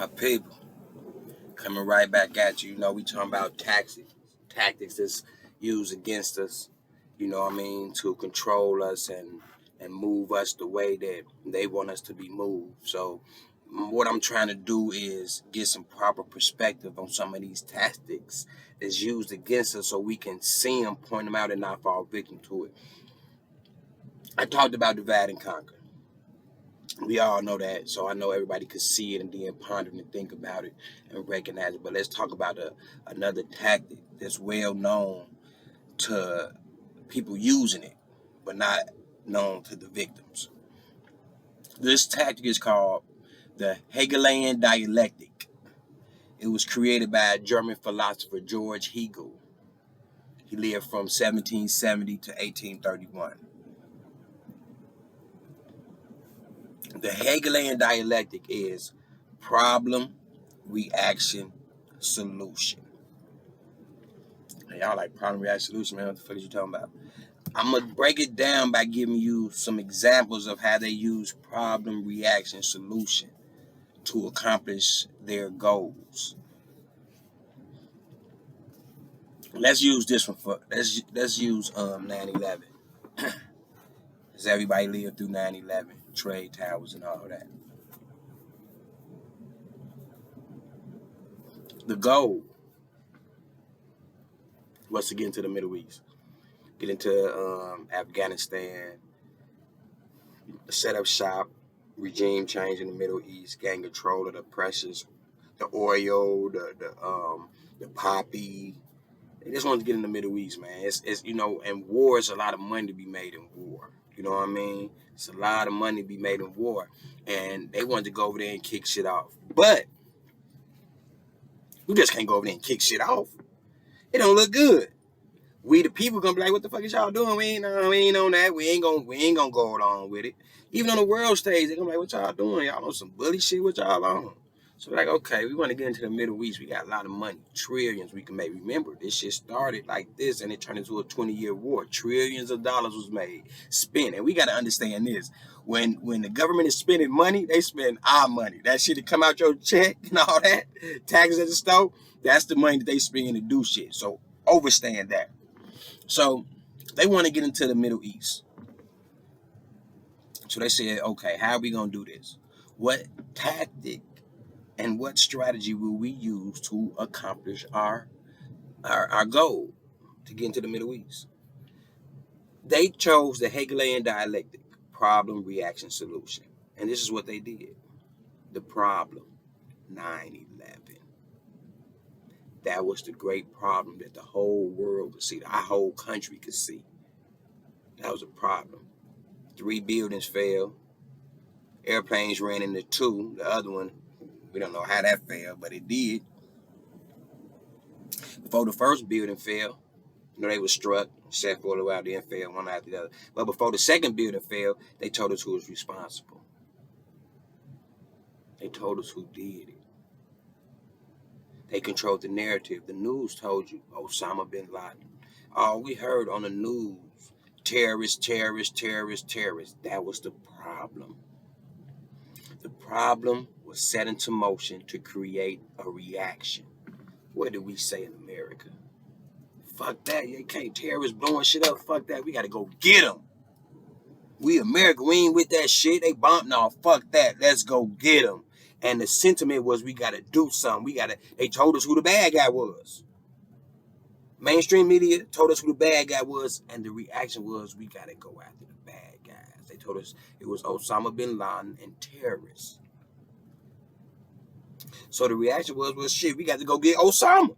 My people, coming right back at you. You know, we talking about tactics that's used against us, you know what I mean, to control us and move us the way that they want us to be moved. So what I'm trying to do is get some proper perspective on some of these tactics that's used against us so we can see them, point them out, and not fall victim to it. I talked about divide and conquer. We all know that, so I know everybody could see it and then ponder and think about it and recognize it. But let's talk about another tactic that's well known to people using it, but not known to the victims. This tactic is called the Hegelian Dialectic. It was created by a German philosopher, George Hegel. He lived from 1770 to 1831. The Hegelian dialectic is problem, reaction, solution. Y'all like problem, reaction, solution, man. What the fuck is you talking about? I'm going to break it down by giving you some examples of how they use problem, reaction, solution to accomplish their goals. Let's use this one for, let's use 9/11. As everybody lived through 9/11, trade towers and all that. The goal was to get into the Middle East, get into Afghanistan, set up shop, regime change in the Middle East, gain control of the precious, the oil, the poppy. They just wanted to get in the Middle East, man. It's you know, and war is a lot of money to be made in war. You know what I mean? It's a lot of money to be made in war, and they wanted to go over there and kick shit off. But we just can't go over there and kick shit off. It don't look good. We the people gonna be like, what the fuck is y'all doing? We ain't on that. We ain't gonna go along with it. Even on the world stage, they gonna be like, what y'all doing? Y'all on some bully shit? What y'all on? So we're like, okay, we want to get into the Middle East. We got a lot of money, trillions we can make. Remember, this shit started like this and it turned into a 20-year war. Trillions of dollars was made, spent. And we got to understand this. When the government is spending money, they spend our money. That shit that come out your check and all that, taxes at the store, that's the money that they spend to do shit. So overstand that. So they want to get into the Middle East. So they said, okay, how are we going to do this? What tactic and what strategy will we use to accomplish our goal to get into the Middle East? They chose the Hegelian dialectic, problem, reaction, solution. And this is what they did. The problem, 9/11. That was the great problem that the whole world could see, our whole country could see. That was a problem. 3 buildings fell. Airplanes ran into 2. The other one, we don't know how that fell, but it did. Before the first building fell, you know, they were struck, set for a while, then fell one after the other. But before the second building fell, they told us who was responsible. They told us who did it. They controlled the narrative. The news told you Osama bin Laden. All we heard on the news, terrorists, terrorists, terrorists, terrorists. That was the problem. The problem was set into motion to create a reaction. What did we say in America? Fuck that. You can't terrorists blowing shit up. Fuck that. We got to go get them. We America. We ain't with that shit. They bombed. No, fuck that. Let's go get them. And the sentiment was we got to do something. They told us who the bad guy was. Mainstream media told us who the bad guy was. And the reaction was we got to go after the bad guys. They told us it was Osama bin Laden and terrorists. So the reaction was shit, we got to go get Osama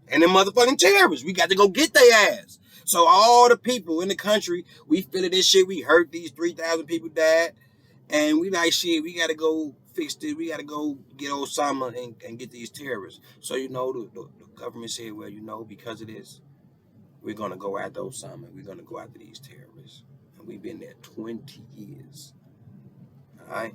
and them motherfucking terrorists. We got to go get their ass. So all the people in the country, we feeling this shit. We heard these 3,000 people died. And we like, shit, we got to go fix this. We got to go get Osama and get these terrorists. So, you know, the government said, well, you know, because of this, we're going to go after Osama. We're going to go after these terrorists. And we've been there 20 years. All right?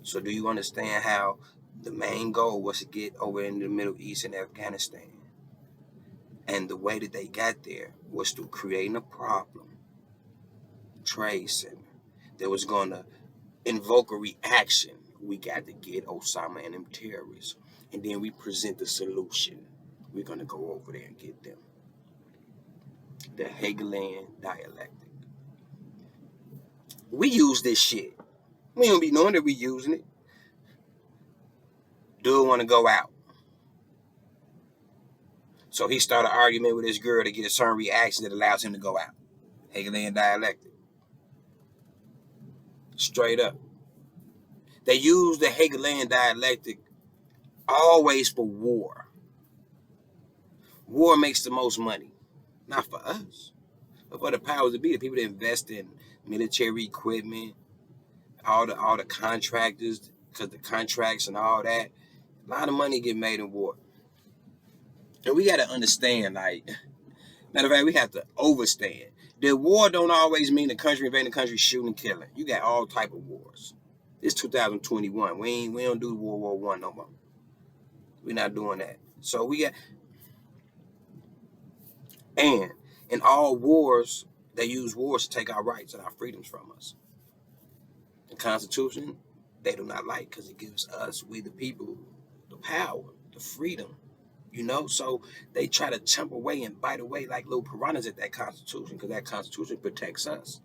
So do you understand how the main goal was to get over in the Middle East and Afghanistan? And the way that they got there was through creating a problem, trade center, that was going to invoke a reaction. we got to get Osama and them terrorists. And then we present the solution. We're going to go over there and get them. The Hegelian Dialectic. We use this shit. We don't be knowing that we using it. Dude want to go out. So he started an argument with this girl to get a certain reaction that allows him to go out. Hegelian Dialectic. Straight up. They use the Hegelian Dialectic always for war. War makes the most money. Not for us, but for the powers that be, the people that invest in military equipment, all the contractors, because the contracts and all that, a lot of money get made in war. And we got to understand, like, matter of fact, we have to overstand. The war don't always mean the country invading the country, shooting and killing. You got all type of wars. It's 2021. We don't do World War I no more. We're not doing that. So we got, and in all wars, they use wars to take our rights and our freedoms from us. The Constitution, they do not like because it gives us, we the people, the power, the freedom. You know, so they try to chomp away and bite away like little piranhas at that Constitution because that Constitution protects us.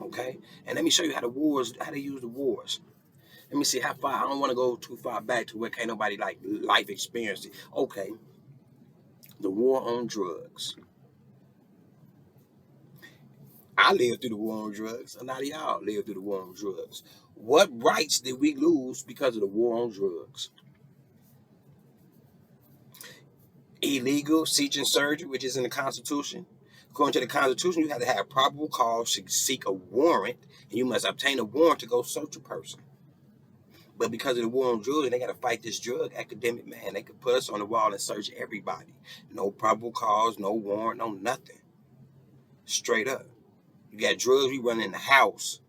Okay? And let me show you how they use the wars. Let me see how far. I don't want to go too far back to where can't nobody like life experience it. Okay. The war on drugs. I lived through the war on drugs. A lot of y'all lived through the war on drugs. What rights did we lose because of the war on drugs? Illegal seeking surgery, which is in the Constitution. According to the Constitution, you have to have probable cause to seek a warrant, and you must obtain a warrant to go search a person. But because of the war on drugs, they got to fight this drug epidemic, man. They could put us on the wall and search everybody. No probable cause, no warrant, no nothing. Straight up. You got drugs, we running in the house.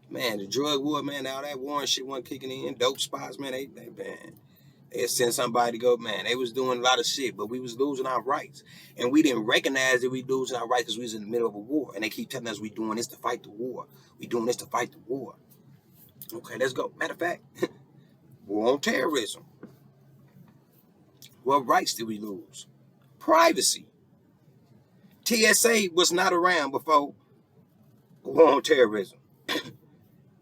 Man, the drug war, man, all that warrant shit wasn't kicking in. Dope spots, man, they sent somebody to go, man. They was doing a lot of shit, but we was losing our rights. And we didn't recognize that we losing our rights because we was in the middle of a war. And they keep telling us we doing this to fight the war. We doing this to fight the war. Okay, let's go. Matter of fact, war on terrorism. What rights did we lose? Privacy. TSA was not around before war on terrorism.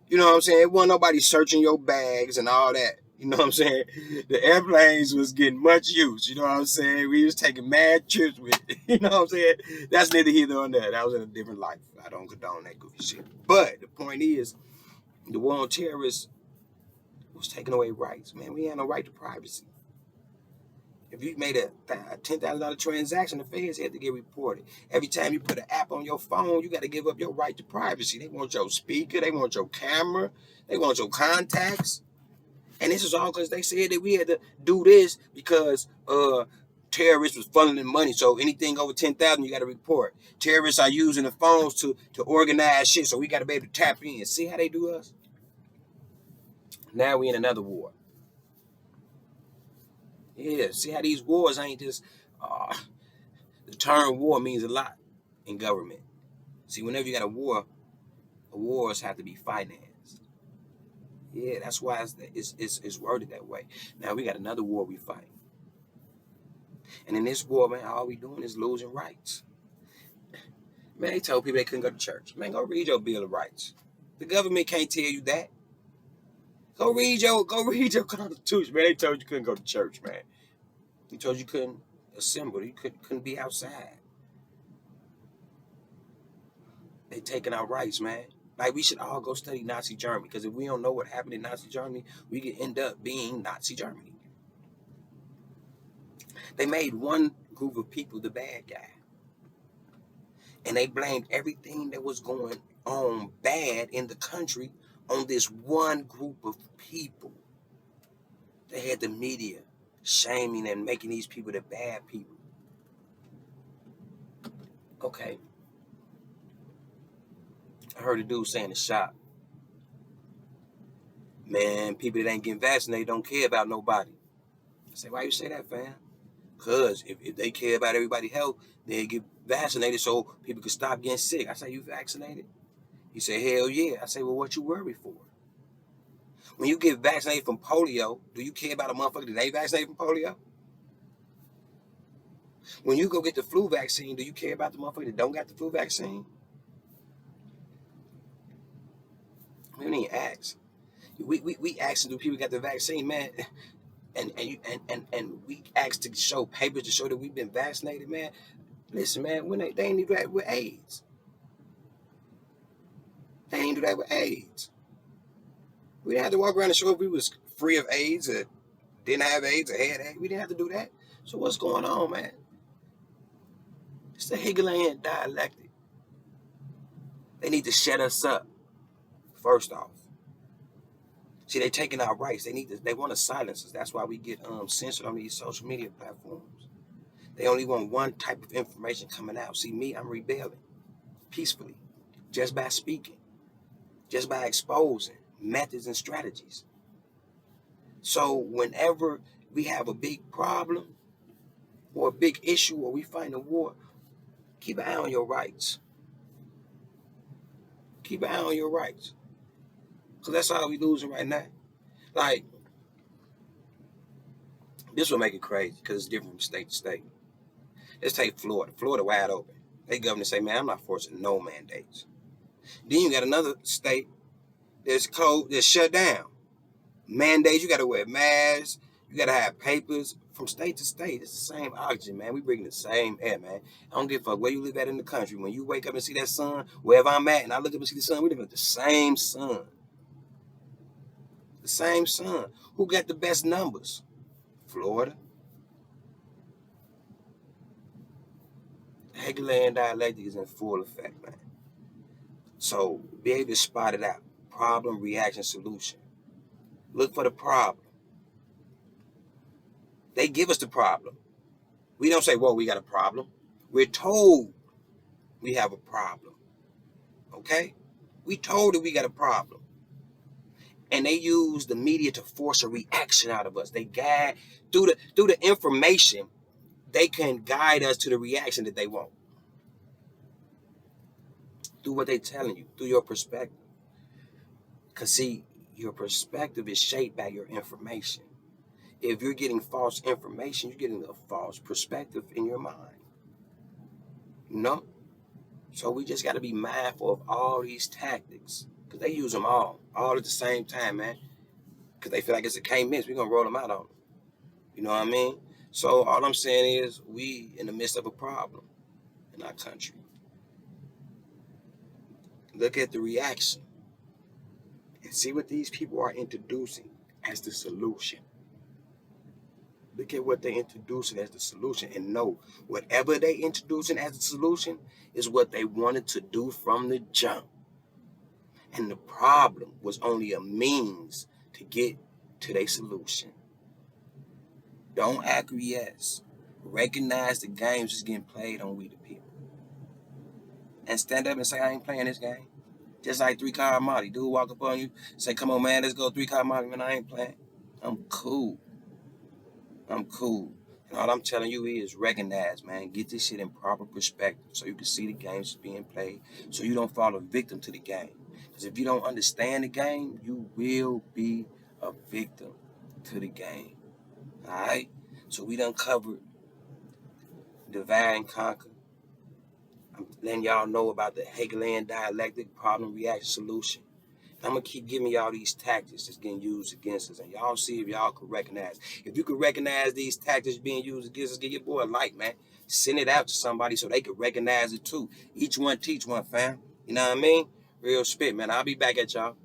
You know what I'm saying? It wasn't nobody searching your bags and all that. You know what I'm saying? The airplanes was getting much use. You know what I'm saying? We was taking mad trips with it. You know what I'm saying? That's neither here nor there. That was in a different life. I don't condone that goofy shit. But the point is, the war on terrorists was taking away rights. Man, we had no right to privacy. If you made a $10,000 transaction, the feds had to get reported. Every time you put an app on your phone, you got to give up your right to privacy. They want your speaker. They want your camera. They want your contacts. And this is all because they said that we had to do this because terrorists was funneling money. So anything over 10,000, you got to report. Terrorists are using the phones to organize shit. So we got to be able to tap in. See how they do us? Now we in another war. Yeah, see how these wars ain't just, the term war means a lot in government. See, whenever you got a war, wars have to be financed. Yeah, that's why it's worded that way. Now we got another war we fight. And in this war, man, all we doing is losing rights. Man, they told people they couldn't go to church. Man, go read your Bill of Rights. The government can't tell you that. Go read your Constitution, man. They told you couldn't go to church, man. They told you couldn't assemble. You couldn't be outside. They taking our rights, man. Like, we should all go study Nazi Germany, because if we don't know what happened in Nazi Germany, we could end up being Nazi Germany. They made one group of people the bad guy. And they blamed everything that was going on bad in the country on this one group of people. They had the media shaming and making these people the bad people. Okay. I heard a dude say in the shop, man, people that ain't getting vaccinated don't care about nobody. I say, why you say that, fam? Because if they care about everybody's health, they get vaccinated so people can stop getting sick. I say, you vaccinated? He said, hell yeah. I say, well, what you worried for? When you get vaccinated from polio, do you care about a motherfucker that ain't vaccinated from polio? When you go get the flu vaccine, do you care about the motherfucker that don't got the flu vaccine? We don't even ask. We asking, do people got the vaccine, man? And we ask to show papers to show that we've been vaccinated, man. Listen, man, when they ain't do that with AIDS. They ain't do that with AIDS. We didn't have to walk around and show if we was free of AIDS or didn't have AIDS or had AIDS. We didn't have to do that. So what's going on, man? It's the Hegelian Dialectic. They need to shut us up, first off. See, they taking our rights. They want to silence us. That's why we get censored on these social media platforms. They only want one type of information coming out. See, me, I'm rebelling peacefully, just by speaking, just by exposing methods and strategies. So whenever we have a big problem or a big issue or we fight a war, keep an eye on your rights. Keep an eye on your rights. Because that's all we losing right now. Like, this will make it crazy because it's different from state to state. Let's take Florida. Florida wide open. They governor say, man, I'm not forcing no mandates. Then you got another state that's closed, that's shut down. Mandates, you got to wear masks. You got to have papers. From state to state, it's the same oxygen, man. We breathing the same air, man. I don't give a fuck where you live at in the country. When you wake up and see that sun, wherever I'm at, and I look up and see the sun, we live at the same sun. The same sun. Who got the best numbers? Florida. The Hegelian Dialectic is in full effect, man. So be able to spot it out. Problem, reaction, solution. Look for the problem. They give us the problem. We don't say, well, we got a problem. We're told we have a problem. Okay? We told that we got a problem. And they use the media to force a reaction out of us. They guide through the information, they can guide us to the reaction that they want. Through what they're telling you, through your perspective. Because see, your perspective is shaped by your information. If you're getting false information, you're getting a false perspective in your mind. You know? So we just got to be mindful of all these tactics. Because they use them all at the same time, man. Because they feel like it's a can't miss. We're going to roll them out on them. You know what I mean? So all I'm saying is we in the midst of a problem in our country. Look at the reaction and see what these people are introducing as the solution. Look at what they're introducing as the solution and know whatever they're introducing as the solution is what they wanted to do from the jump. And the problem was only a means to get to their solution. Don't acquiesce. Recognize the games that's getting played on we the people. And stand up and say, I ain't playing this game. Just like 3-card Marty. Dude walk up on you, say, come on, man, let's go 3-card Marty. Man, I ain't playing. I'm cool. And all I'm telling you is recognize, man. Get this shit in proper perspective so you can see the games being played, so you don't fall a victim to the game. Because if you don't understand the game, you will be a victim to the game. All right? So we done covered divide and conquer. I'm letting y'all know about the Hegelian Dialectic, problem, reaction, solution. I'm going to keep giving y'all these tactics that's getting used against us. And y'all see if y'all can recognize. If you can recognize these tactics being used against us, give your boy a like, man. Send it out to somebody so they can recognize it too. Each one teach one, fam. You know what I mean? Real spit, man. I'll be back at y'all.